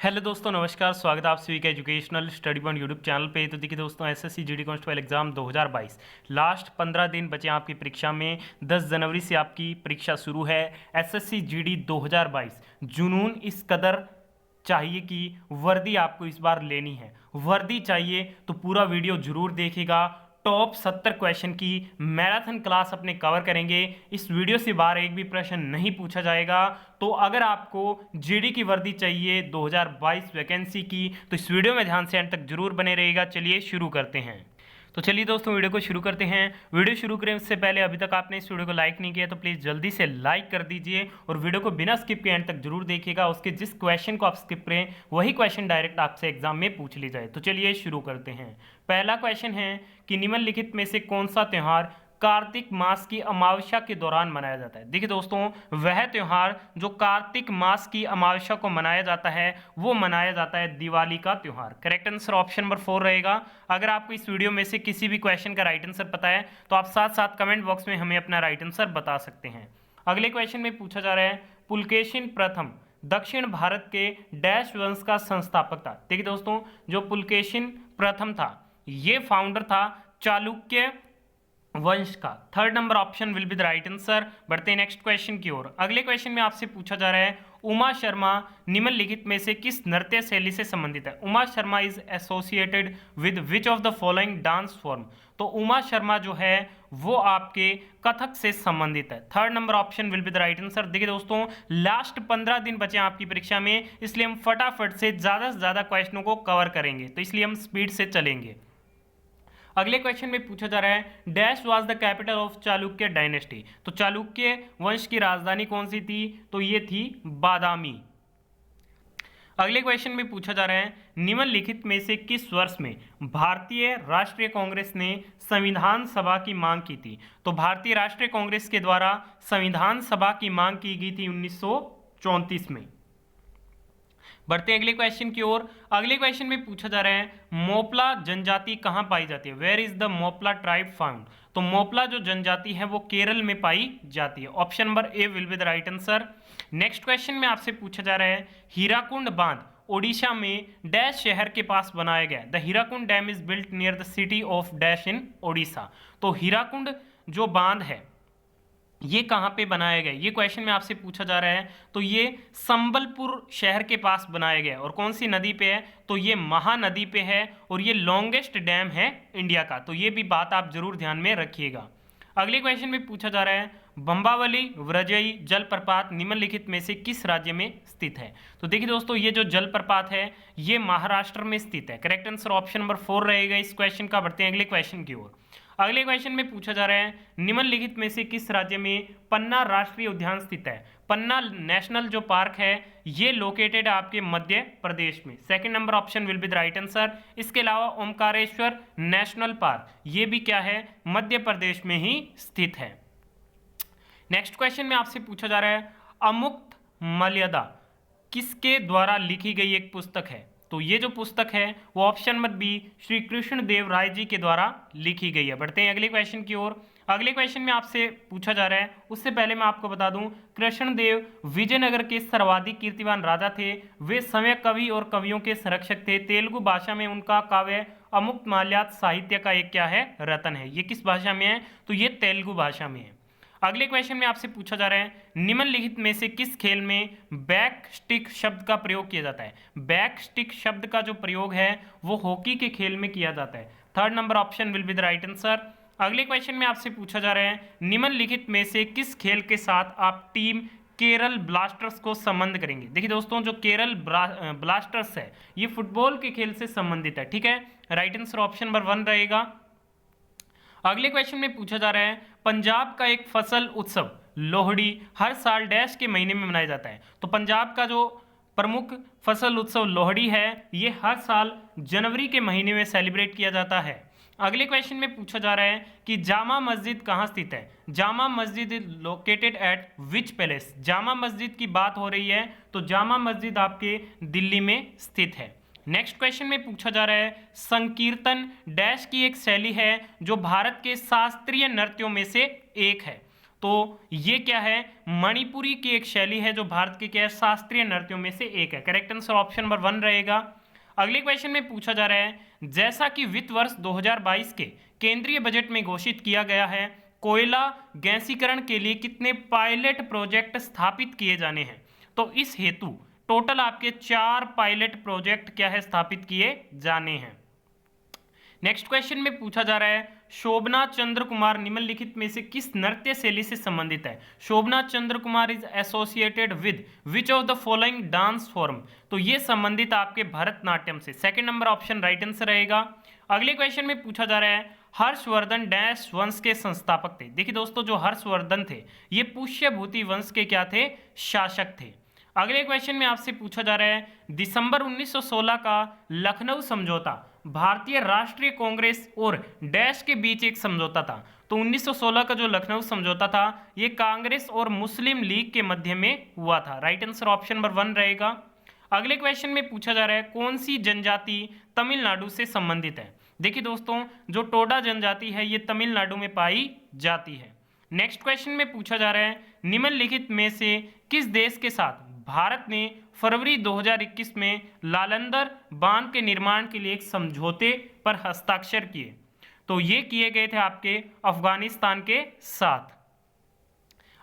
Hello दोस्तों, नमस्कार। स्वागत है आप सभी का educational study point YouTube channel पे। तो देखिए दोस्तों, SSC GD constable exam 2022 last 15 दिन बचे हैं आपकी परीक्षा में। 10 जनवरी से आपकी परीक्षा शुरू है। एसएससी जीडी 2022 जुनून इस कदर चाहिए कि वर्दी आपको इस बार लेनी है। वर्दी चाहिए तो पूरा वीडियो जरूर देखिएगा। टॉप 70 क्वेश्चन की मैराथन क्लास अपने कवर करेंगे। इस वीडियो से बाहर एक भी प्रश्न नहीं पूछा जाएगा। तो अगर आपको जीडी की वर्दी चाहिए 2022 वैकेंसी की, तो इस वीडियो में ध्यान से अंत तक जरूर बने रहिएगा। चलिए शुरू करते हैं। तो चलिए दोस्तों, वीडियो को शुरू करते हैं। वीडियो शुरू करें उससे पहले अभी तक आपने इस वीडियो को लाइक नहीं किया तो प्लीज़ जल्दी से लाइक कर दीजिए और वीडियो को बिना स्किप के एंड तक जरूर देखिएगा। उसके जिस क्वेश्चन को आप स्किप करें वही क्वेश्चन डायरेक्ट आपसे एग्जाम में पूछ ली जाए। तो चलिए शुरू करते हैं। पहला क्वेश्चन है कि निम्नलिखित में से कौन सा त्यौहार कार्तिक मास की अमावस्या के दौरान मनाया जाता है। देखिए दोस्तों, वह त्यौहार जो कार्तिक मास की अमावस्या को मनाया जाता है वो मनाया जाता है दिवाली का त्यौहार। करेक्ट आंसर ऑप्शन नंबर 4 रहेगा। अगर आपको इस वीडियो में से किसी भी क्वेश्चन का राइट आंसर पता है तो आप साथ साथ कमेंट बॉक्स में हमें अपना राइट आंसर बता सकते हैं। अगले क्वेश्चन में पूछा जा रहा है, पुलकेशिन प्रथम दक्षिण भारत के डैश वंश का संस्थापक था। देखिए दोस्तों, जो पुलकेशिन प्रथम था ये फाउंडर था चालुक्य वंश का। Third number option will be the right answer. बढ़ते हैं नेक्स्ट क्वेश्चन की ओर। अगले क्वेश्चन में आपसे पूछा जा रहा है, उमा शर्मा निम्नलिखित में से किस नृत्य शैली से संबंधित है। Uma Sharma is associated with which of the following dance form. तो उमा शर्मा जो है वो आपके कथक से संबंधित है। Third number option will be the right answer. देखिए दोस्तों, लास्ट 15 दिन बचे हैं आपकी परीक्षा में, इसलिए हम फटाफट से ज्यादा क्वेश्चनों को कवर करेंगे, तो इसलिए हम स्पीड से चलेंगे। अगले क्वेश्चन में पूछा जा रहा है, dash was the capital of Chalukya dynasty. तो चालुक्य वंश की राजधानी कौन सी थी, तो ये थी बादामी। अगले क्वेश्चन में पूछा जा रहा है, निम्नलिखित में से किस वर्ष में भारतीय राष्ट्रीय कांग्रेस ने संविधान सभा की मांग की थी। तो भारतीय राष्ट्रीय कांग्रेस के द्वारा संविधान सभा की मांग की गई थी 1934 में। बढ़ते हैं अगले क्वेश्चन की ओर। अगले क्वेश्चन में पूछा जा रहा है, मोपला जनजाति कहां पाई जाती है। Where is the Moplah tribe found. तो मोपला जो जनजाति है वो केरल में पाई जाती है। Option number A will be the right answer. Next question में आपसे पूछा जा रहा है, हीराकुंड बांध ओडिशा में डैश शहर के पास बनाया गया। The Hirakud dam is built near the city of dash in Odisha. तो हीराकुंड जो बांध है ये कहाँ पे बनाया गया, ये क्वेश्चन में आपसे पूछा जा रहा है। तो ये संबलपुर शहर के पास बनाया गया और कौन सी नदी पे है, तो ये महानदी पे है और ये लॉन्गेस्ट डैम है इंडिया का। तो ये भी बात आप जरूर ध्यान में रखिएगा। अगले क्वेश्चन में पूछा जा रहा है, बंबावली व्रजई जलप्रपात निम्नलिखित में से किस राज्य में स्थित है। तो देखिए दोस्तों, ये जो जलप्रपात है ये महाराष्ट्र में स्थित है। करेक्ट आंसर ऑप्शन नंबर 4 रहेगा इस क्वेश्चन का। बढ़ते हैं अगले क्वेश्चन की ओर। अगले क्वेश्चन में पूछा जा रहा है, निम्नलिखित में से किस राज्य में पन्ना राष्ट्रीय उद्यान स्थित है। पन्ना नेशनल जो पार्क है ये लोकेटेड है आपके मध्य प्रदेश में। Second number option will be the right answer. इसके अलावा ओमकारेश्वर नेशनल पार्क ये भी क्या है, मध्य प्रदेश में ही स्थित है। नेक्स्ट क्वेश्चन में आपसे पूछा जा रहा है, अमुक्त मर्यादा किसके द्वारा लिखी गई एक पुस्तक है। तो ये जो पुस्तक है वो option number B Shri Krishna Deva Raya ji के द्वारा लिखी गई है। बढ़ते हैं अगले क्वेश्चन की ओर। अगले क्वेश्चन में आपसे पूछा जा रहा है, उससे पहले मैं आपको बता दूं, कृष्णदेव विजयनगर के सर्वाधिक कीर्तिवान राजा थे। वे समय कवि और कवियों के संरक्षक थे। तेलुगु भाषा में उनका काव्य अमुक्त माल्यात साहित्य का एक क्या है, रत्न है। ये किस भाषा में है, तो ये तेलुगु भाषा में है। अगले क्वेश्चन में आपसे पूछा जा रहा है, निम्नलिखित में से किस खेल में बैक स्टिक शब्द का प्रयोग किया जाता है। बैक स्टिक शब्द का जो प्रयोग है वो हॉकी के खेल में किया जाता है। Third number option will be the right answer. अगले क्वेश्चन में आपसे पूछा जा रहा है, निम्नलिखित में से किस खेल के साथ आप टीम केरल ब्लास्टर्स को संबंध करेंगे। देखिए दोस्तों, जो केरल ब्लास्टर्स है ये फुटबॉल के खेल से संबंधित है। ठीक है, राइट आंसर ऑप्शन नंबर 1 रहेगा। अगले क्वेश्चन में पूछा जा रहा है, पंजाब का एक फसल उत्सव लोहड़ी हर साल डैश के महीने में मनाया जाता है। तो पंजाब का जो प्रमुख फसल उत्सव लोहड़ी है ये हर साल जनवरी के महीने में सेलिब्रेट किया जाता है। अगले क्वेश्चन में पूछा जा रहा है कि जामा मस्जिद कहाँ स्थित है। Jama Masjid is located at which palace. Jama Masjid की बात हो रही है तो जामा मस्जिद आपके दिल्ली में स्थित है। नेक्स्ट क्वेश्चन में पूछा जा रहा है, संकीर्तन डैश की एक शैली है जो भारत के शास्त्रीय नृत्यों में से एक है। तो ये क्या है, मणिपुरी की एक शैली है जो भारत के क्या है, शास्त्रीय नृत्यों में से एक है। करेक्ट आंसर ऑप्शन नंबर 1 रहेगा। अगले क्वेश्चन में पूछा जा रहा है, जैसा कि वित्त वर्ष 2022 के केंद्रीय बजट में घोषित किया गया है, कोयला गैसीकरण के लिए कितने पायलट प्रोजेक्ट स्थापित किए जाने हैं? तो इस हेतु टोटल आपके 4 पायलट प्रोजेक्ट क्या है, स्थापित किए जाने हैं। नेक्स्ट क्वेश्चन में पूछा जा रहा है, शोभना चंद्र कुमार निम्नलिखित में से किस नृत्य शैली से संबंधित है? Shobhana Chandra Kumar is associated with which of the following dance form? तो ये संबंधित आपके भरतनाट्यम से। Second number option right answer रहेगा। अगले क्वेश्चन में पूछा जा रहा है, हर्षवर्धन डैश वंश के संस्थापक थे? देखिए दोस्तों, जो हर्षवर्धन थे ये पुष्यभूति वंश के क्या थे, शासक थे। अगले क्वेश्चन में आपसे पूछा जा रहा है, दिसंबर 1916 का लखनऊ समझौता भारतीय राष्ट्रीय कांग्रेस और डैश के बीच एक समझौता था। तो 1916 का जो लखनऊ समझौता था ये कांग्रेस और मुस्लिम लीग के मध्य में हुआ था। राइट आंसर ऑप्शन नंबर 1 रहेगा। अगले क्वेश्चन में पूछा जा रहा है, कौन सी जनजाति तमिलनाडु से संबंधित है? देखिए दोस्तों, जो टोडा जनजाति है ये तमिलनाडु में पाई जाती है। नेक्स्ट क्वेश्चन में पूछा जा रहा है, निम्नलिखित में से किस देश के साथ भारत ने फरवरी 2021 में लालंदर बांध के निर्माण के लिए एक समझौते पर हस्ताक्षर किए? तो ये किए गए थे आपके अफगानिस्तान के साथ।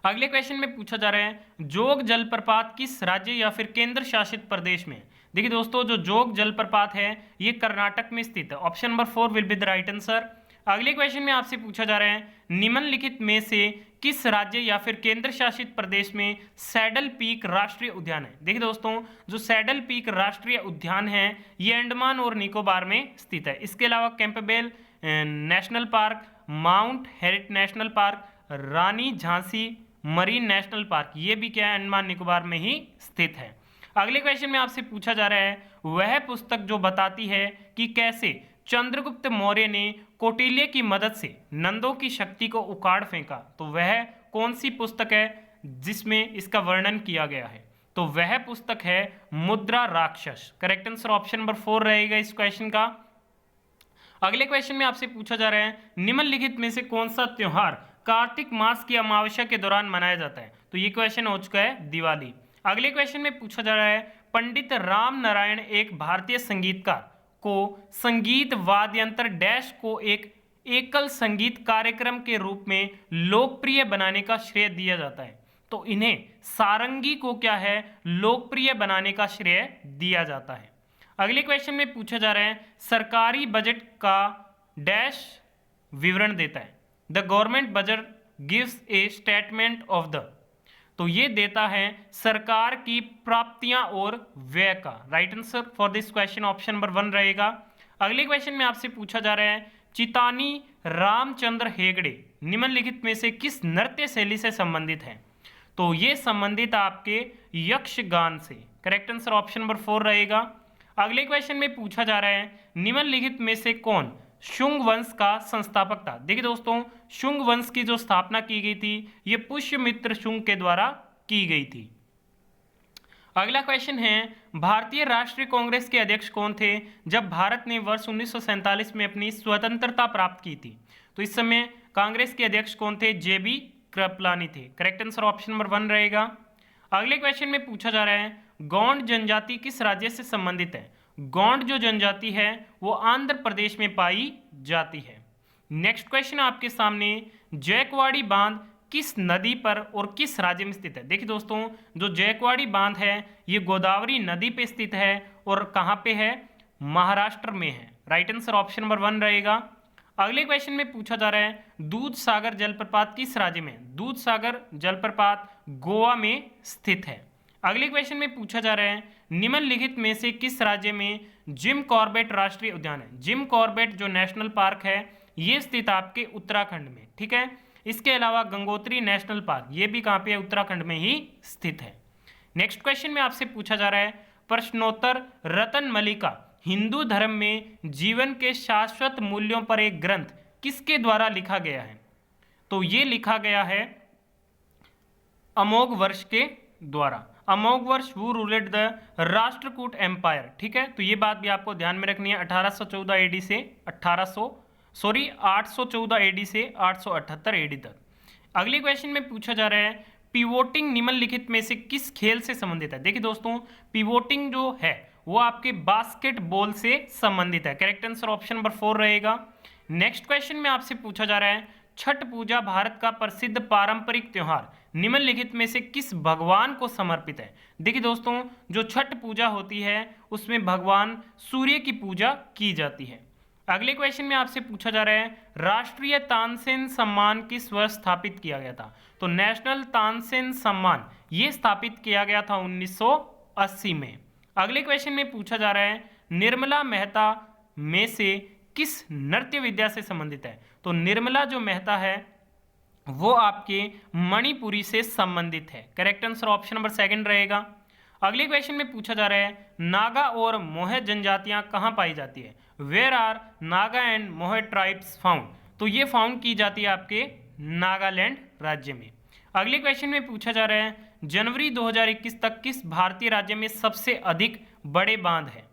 अगले क्वेश्चन में पूछा जा रहा है, जोग जलप्रपात किस राज्य या फिर केंद्र शासित प्रदेश में? देखिए दोस्तों, जो जोग जलप्रपात है ये कर्नाटक में स्थित है। Option number 4 will be the right answer. अगले क्वेश्चन में आपसे पूछा जा रहा है, निम्नलिखित में से किस राज्य या फिर केंद्र शासित प्रदेश में सैडल पीक राष्ट्रीय उद्यान है? देखिए दोस्तों, जो सैडल पीक राष्ट्रीय उद्यान है ये अंडमान और निकोबार में स्थित है। इसके अलावा Campbell national park, Mount Harriet national park, Rani Jhansi marine national park, ये भी क्या है, अंडमान निकोबार में ही स्थित है। अगले क्वेश्चन में आपसे पूछा जा रहा है, वह पुस्तक जो बताती है कि कैसे चंद्रगुप्त मौर्य ने कौटिल्य की मदद से नंदों की शक्ति को उखाड़ फेंका? तो वह कौन सी पुस्तक है जिसमें इसका वर्णन किया गया है? तो वह पुस्तक है मुद्रा राक्षस। करेक्ट आंसर ऑप्शन नंबर 4 रहेगा इस क्वेश्चन का। अगले क्वेश्चन में आपसे पूछा जा रहा है, निम्नलिखित में से कौन सा त्योहार कार्तिक मास की अमावस्या के दौरान मनाया जाता है? तो ये क्वेश्चन हो चुका है दिवाली। अगले क्वेश्चन में पूछा जा रहा है, पंडित राम नारायण एक भारतीय संगीतकार को संगीत वाद्यंत्र डैश को एक एकल संगीत कार्यक्रम के रूप में लोकप्रिय बनाने का श्रेय दिया जाता है? तो इन्हें सारंगी को क्या है, लोकप्रिय बनाने का श्रेय दिया जाता है। अगले क्वेश्चन में पूछा जा रहा है, सरकारी बजट का डैश विवरण देता है? The government budget gives A statement of the, तो ये देता है सरकार की प्राप्तियां और व्यय का। Right answer for this question option number 1 रहेगा। अगले क्वेश्चन में आपसे पूछा जा रहा है, चितानी रामचंद्र हेगड़े निम्नलिखित में से किस नृत्य शैली से संबंधित है? तो ये संबंधित आपके यक्षगान से। करेक्ट आंसर ऑप्शन नंबर 4 रहेगा। अगले क्वेश्चन में पूछा जा रहा है, निम्नलिखित में से कौन शुंग वंश का संस्थापक था? देखिए दोस्तों, शुंग वंश की जो स्थापना की गई थी ये पुष्यमित्र शुंग के द्वारा की गई थी। अगला क्वेश्चन है, भारतीय राष्ट्रीय कांग्रेस के अध्यक्ष कौन थे जब भारत ने वर्ष 1947 में अपनी स्वतंत्रता प्राप्त की थी? तो इस समय कांग्रेस के अध्यक्ष कौन थे? जेबी कृपलानी थे। करेक्ट आंसर ऑप्शन नंबर 1 रहेगा। अगले क्वेश्चन में पूछा जा रहा है, गोंड जनजाति किस राज्य से संबंधित है? गोंड जो जनजाति है वो आंध्र प्रदेश में पाई जाती है। नेक्स्ट क्वेश्चन आपके सामने, जैकवाड़ी बांध किस नदी पर और किस राज्य में स्थित है? देखिए दोस्तों, जो जैकवाड़ी बांध है ये गोदावरी नदी पे स्थित है और कहाँ पे है? महाराष्ट्र में है। राइट आंसर ऑप्शन नंबर 1 रहेगा। अगले क्वेश्चन में पूछा जा रहा है, दूध सागर जलप्रपात किस राज्य में? दूध सागर जलप्रपात गोवा में स्थित है। अगले क्वेश्चन में पूछा जा रहा है, निम्नलिखित में से किस राज्य में जिम कॉर्बेट राष्ट्रीय उद्यान है? जिम कॉर्बेट जो नेशनल पार्क है ये स्थित आपके उत्तराखंड में, ठीक है। इसके अलावा गंगोत्री नेशनल पार्क ये भी कहाँ पे है? उत्तराखंड में ही स्थित है। नेक्स्ट क्वेश्चन में आपसे पूछा जा रहा है, प्रश्नोत्तर रतन मलिका हिंदू धर्म में जीवन के शाश्वत मूल्यों पर एक ग्रंथ किसके द्वारा लिखा गया है? तो ये लिखा गया है अमोघ वर्ष के द्वारा। अमोघ वर्ष वो रूलेड द राष्ट्रकूट एम्पायर, ठीक है। तो ये बात भी आपको ध्यान में रखनी है। 814 एडी से 814 एडी से 878 एडी तक अगले क्वेश्चन में पूछा जा रहा है पिवोटिंग निम्नलिखित में से किस खेल से संबंधित है। देखिए दोस्तों, पिवोटिंग जो है वो आपके बास्केटबॉल से संबंधित है। करेक्ट आंसर ऑप्शन नंबर 4 रहेगा। नेक्स्ट क्वेश्चन में आपसे पूछा जा रहा है छठ पूजा भारत का प्रसिद्ध पारंपरिक त्योहार निम्नलिखित में से किस भगवान को समर्पित है। देखिए दोस्तों, जो छठ पूजा होती है उसमें भगवान सूर्य की पूजा की जाती है। अगले क्वेश्चन में आपसे पूछा जा रहा है राष्ट्रीय तानसेन सम्मान किस वर्ष स्थापित किया गया था। तो नेशनल तानसेन सम्मान ये स्थापित किया गया था 1980 में। अगले क्वेश्चन में पूछा जा रहा है निर्मला मेहता में से किस नृत्य विद्या से संबंधित है। तो निर्मला जो मेहता है वो आपके मणिपुरी से संबंधित है। करेक्ट आंसर ऑप्शन नंबर 2 रहेगा। अगले क्वेश्चन में पूछा जा रहा है नागा और मोह जनजातियां कहां पाई जाती है। वेयर आर नागा एंड मोह ट्राइब्स फाउंड। तो ये फाउंड की जाती है आपके नागालैंड राज्य में। अगले क्वेश्चन में पूछा जा रहा है जनवरी 2021 तक किस भारतीय राज्य में सबसे अधिक बड़े बांध है।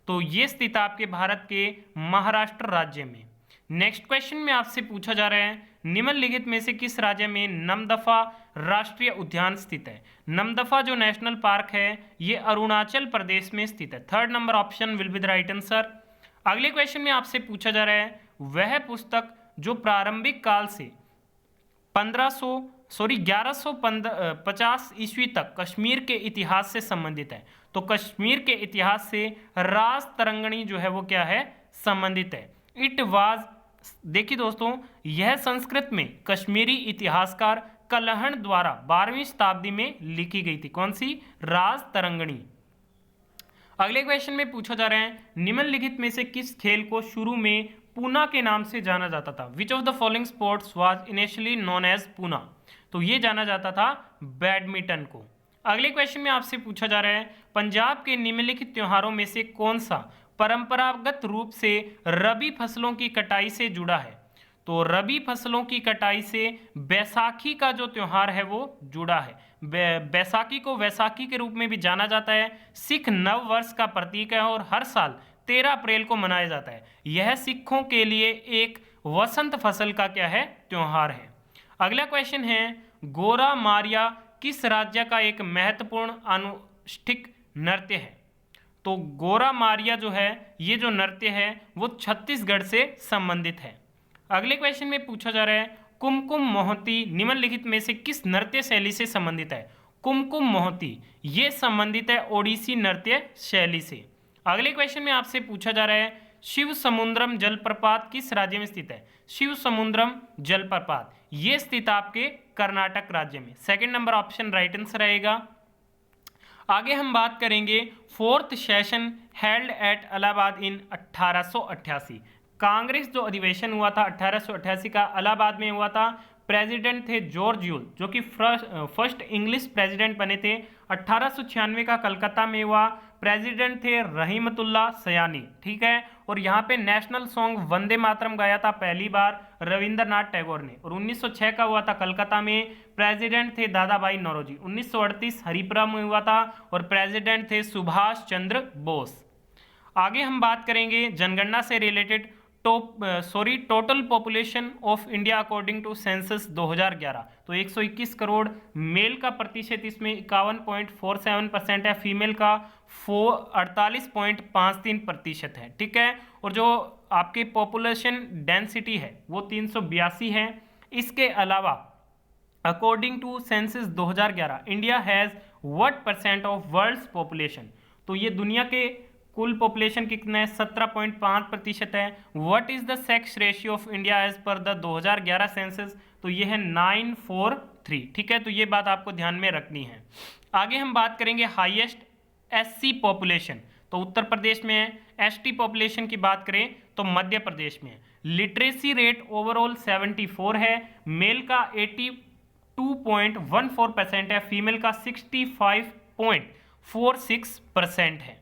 तो ये स्थित आपके भारत के महाराष्ट्र राज्य में। नेक्स्ट क्वेश्चन में आपसे पूछा जा रहा है निम्नलिखित में से किस राज्य में नमदफा राष्ट्रीय उद्यान स्थित है। नमदफा जो नेशनल पार्क है ये अरुणाचल प्रदेश में स्थित है। 3rd number option will be the right answer. अगले क्वेश्चन में आपसे पूछा जा रहा है वह पुस्तक जो प्रारंभिक काल से 1150 ईस्वी तक कश्मीर के इतिहास से संबंधित है। तो कश्मीर के इतिहास से राज तरंगणी जो है वो क्या है, संबंधित है। इट वाज, देखिए दोस्तों, यह संस्कृत में कश्मीरी इतिहासकार कलहण द्वारा 12वीं शताब्दी में लिखी गई थी। कौन सी? राज तरंगणी। अगले क्वेश्चन में पूछा जा रहा है निम्नलिखित में से किस खेल को शुरू में पूना के नाम से जाना जाता था। Which of the following sports was initially known as Poona. तो ये जाना जाता था बैडमिंटन को। अगले क्वेश्चन में आपसे पूछा जा रहा है पंजाब के निम्नलिखित त्योहारों में से कौन सा परंपरागत रूप से रबी फसलों की कटाई से जुड़ा है। तो रबी फसलों की कटाई से बैसाखी का जो त्योहार है वो जुड़ा है। बैसाखी को वैसाखी के रूप में भी जाना जाता है। सिख नव वर्ष का प्रतीक है और हर साल 13 अप्रैल को मनाया जाता है। यह सिखों के लिए एक वसंत फसल का क्या है, त्योहार है। अगला क्वेश्चन है गोरा मारिया किस राज्य का एक महत्वपूर्ण अनुष्ठिक नृत्य है। तो गोरा मारिया जो है ये जो नृत्य है वो छत्तीसगढ़ से संबंधित है। अगले क्वेश्चन में पूछा जा रहा है कुमकुम मोहती निम्नलिखित में से किस नृत्य शैली से संबंधित है। कुमकुम मोहती ये संबंधित है ओडिसी नृत्य शैली से। अगले क्वेश्चन में आपसे पूछा जा रहा है शिव समुद्रम जलप्रपात किस राज्य में स्थित है। शिव समुद्रम जलप्रपात ये स्थित आपके कर्नाटक राज्य में। 2nd number option right answer रहेगा। आगे हम बात करेंगे 4th session held at Allahabad in 1888। Congress जो अधिवेशन हुआ था 1888 का इलाहाबाद में हुआ था। प्रेसिडेंट थे जॉर्ज यूल जो कि फर्स्ट इंग्लिश प्रेसिडेंट बने थे। 1896 का कलकत्ता में हुआ। प्रेसिडेंट थे रहीमतुल्ला सयानी, ठीक है। और यहाँ पे नेशनल सॉन्ग वंदे मातरम गाया था पहली बार रविंद्रनाथ टैगोर ने। और 1906 का हुआ था कलकत्ता में। प्रेसिडेंट थे दादा भाई नौरोजी। 1938 हरिपुरा में हुआ था और प्रेसिडेंट थे सुभाष चंद्र बोस। आगे हम बात करेंगे जनगणना से related total population of India according to census 2011। तो 121 करोड़। मेल का प्रतिशत इसमें 51.47% है। फीमेल का 48.53% है, ठीक है। और जो आपकी पॉपुलेशन डेंसिटी है वो 382 है। इसके अलावा according to census 2011 India has what percent of world's population. तो ये दुनिया के कुल पॉपुलेशन कितना है, 17.5% है। What is the sex ratio of India as per the 2011 census. तो ये है 943, ठीक है। तो ये बात आपको ध्यान में रखनी है। आगे हम बात करेंगे हाईएस्ट एससी पॉपुलेशन। तो उत्तर प्रदेश में है। एसटी पॉपुलेशन की बात करें तो मध्य प्रदेश में है। लिटरेसी रेट ओवरऑल 74 है। मेल का 82.14% है। फीमेल का 65.46% है।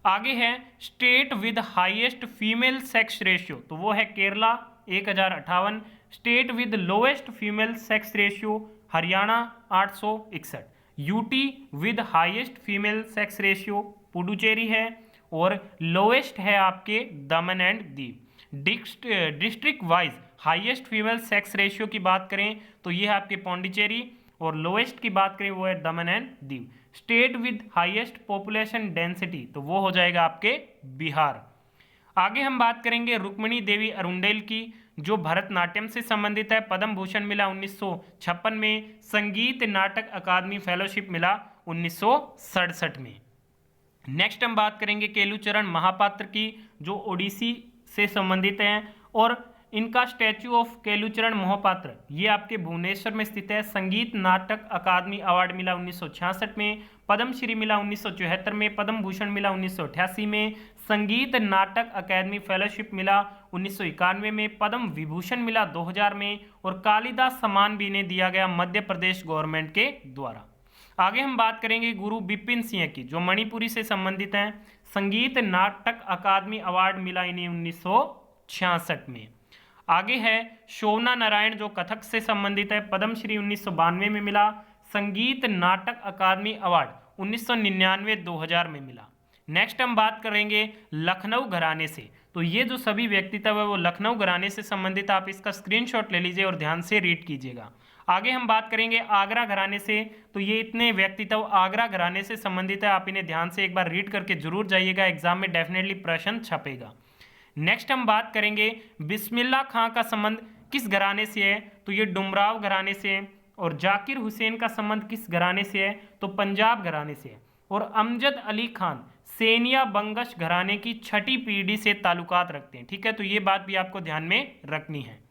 आगे है state with highest female sex ratio. तो वो है Kerala 1058। State with lowest female sex ratio Haryana 861। UT with highest female sex ratio Puducherry है। और लोएस्ट है आपके दमन and Diu. District wise highest female sex ratio की बात करें तो ये है आपके पौंडीचेरी, और लोएस्ट की बात करें वो है दमन and Diu. State with highest population density तो वो हो जाएगा आपके बिहार। आगे हम बात करेंगे रुक्मिणी देवी अरुंडेल की, जो भरतनाट्यम से संबंधित है। पद्म भूषण मिला 1956 में, संगीत नाटक अकादमी फेलोशिप मिला 1967 में। नेक्स्ट हम बात करेंगे केलुचरण महापात्र की, जो ओडिसी से संबंधित हैं, और इनका स्टैच्यू ऑफ केलुचरण महापात्र ये आपके भुवनेश्वर में स्थित है। संगीत नाटक अकादमी अवार्ड मिला 1966 में, पद्मश्री मिला 1974 में, पद्म भूषण मिला 1988 में, संगीत नाटक अकादमी फेलोशिप मिला 1991 में, पद्म विभूषण मिला 2000 में, और कालिदास सम्मान भी इन्हें दिया गया मध्य प्रदेश गवर्नमेंट के द्वारा। आगे हम बात करेंगे गुरु बिपिन सिंह की, जो मणिपुरी से संबंधित हैं। संगीत नाटक अकादमी अवार्ड मिला इन्हें 1966 में। आगे है शोभना नारायण, जो कथक से संबंधित है। पद्मश्री 1992 में मिला, संगीत नाटक अकादमी अवार्ड 1999-2000 में मिला। नेक्स्ट हम बात करेंगे लखनऊ घराने से, तो ये जो सभी व्यक्तित्व है वो लखनऊ घराने से संबंधित, आप इसका स्क्रीनशॉट ले लीजिए और ध्यान से रीड कीजिएगा। आगे हम बात करेंगे आगरा घराने से, तो ये इतने व्यक्तित्व आगरा घराने से संबंधित है, आप इन्हें ध्यान से एक बार रीड करके जरूर जाइएगा, एग्जाम में डेफिनेटली प्रश्न छपेगा। नेक्स्ट हम बात करेंगे बिस्मिल्लाह खां का संबंध किस घराने से है, तो ये डुमराव घराने से है। और जाकिर हुसैन का संबंध किस घराने से है, तो पंजाब घराने से है। और अमजद अली खान सेनिया बंगश घराने की छठी पीढ़ी से ताल्लुकात रखते हैं। ठीक है, तो ये बात भी आपको ध्यान में रखनी है।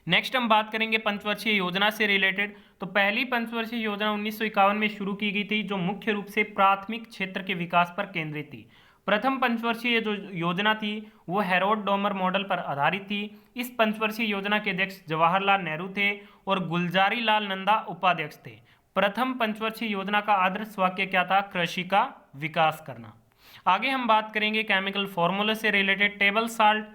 नेक्स्ट हम बात करेंगे पंचवर्षीय योजना से रिलेटेड, तो पहली पंचवर्षीय योजना 1951 में शुरू की गई थी, जो मुख्य रूप से प्राथमिक क्षेत्र के विकास पर केंद्रित थी। प्रथम पंचवर्षीय जो योजना थी वो हैरोल्ड डोमर मॉडल पर आधारित थी। इस पंचवर्षीय योजना के अध्यक्ष जवाहरलाल नेहरू थे और गुलजारी लाल नंदा उपाध्यक्ष थे। प्रथम पंचवर्षीय योजना का आदर्श वाक्य क्या था, कृषि का विकास करना। आगे हम बात करेंगे केमिकल फॉर्मूले से रिलेटेड। टेबल साल्ट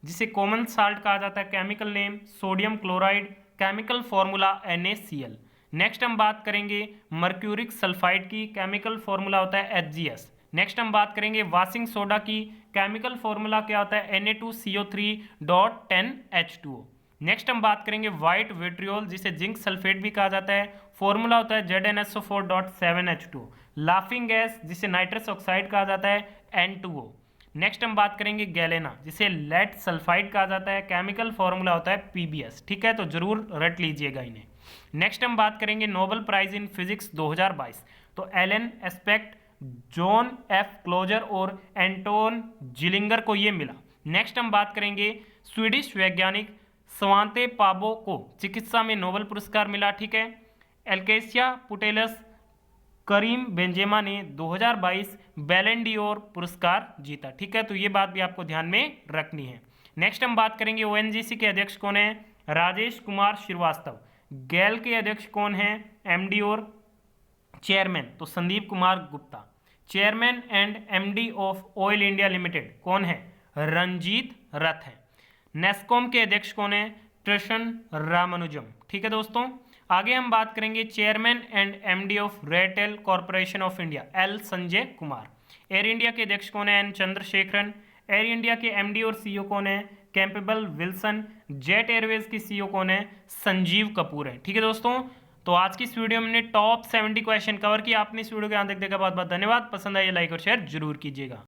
जिसे कॉमन साल्ट कहा जाता है, chemical name sodium chloride, chemical formula NaCl। Next हम बात करेंगे मर्क्यूरिक सल्फाइड की, केमिकल फॉर्मूला होता है HGS। नेक्स्ट हम बात करेंगे वाशिंग सोडा की, केमिकल फॉर्मूला क्या होता है Na2CO3.10H2O। नेक्स्ट हम बात करेंगे व्हाइट विट्रियोल जिसे जिंक सल्फेट भी कहा जाता है, फॉर्मूला होता है ZnSO4.7H2O। लाफिंग गैस जिसे नाइट्रस ऑक्साइड कहा जाता है N2O। नेक्स्ट हम बात करेंगे गैलेना जिसे लेड सल्फाइड कहा जाता है, केमिकल फॉर्मूला होता है PbS। ठीक है, तो जरूर रट लीजिएगा इन्हें। नेक्स्ट हम बात करेंगे नोबेल प्राइज इन फिजिक्स 2022, तो Alain Aspect, John F Clauser और एंटोन जिलिंगर को ये मिला। नेक्स्ट हम बात करेंगे स्वीडिश वैज्ञानिक स्वांते पाबो को चिकित्सा में नोबेल पुरस्कार मिला। ठीक है, एल्केसिया पुटेलस, करीम बेंजेमा ने 2022 बैलन डी'ओर पुरस्कार जीता। ठीक है, तो ये बात भी आपको ध्यान में रखनी है। नेक्स्ट हम बात करेंगे ONGC के अध्यक्ष कौन है, राजेश कुमार श्रीवास्तव। गैल के अध्यक्ष कौन है, MD और चेयरमैन तो Sandeep Kumar Gupta. Chairman and MD of oil India limited कौन है, रंजीत रथ है। नेस्कॉम के अध्यक्ष कौन है, कृष्ण रामानुजम। ठीक है दोस्तों, आगे हम बात करेंगे chairman and MD of RailTel corporation of India, L Sanjay Kumar. Air India के अध्यक्ष कौन है, N चंद्रशेखरन। एयर इंडिया के MD और CEO कौन है, कैंपेबल विल्सन। जेट एयरवेज की CEO कौन है, संजीव कपूर है। ठीक है दोस्तों, तो आज की इस वीडियो में हमने टॉप 70 क्वेश्चन कवर किया। आपने इस वीडियो को यहाँ तक देखा, बहुत बहुत धन्यवाद। पसंद आइए लाइक और शेयर जरूर कीजिएगा।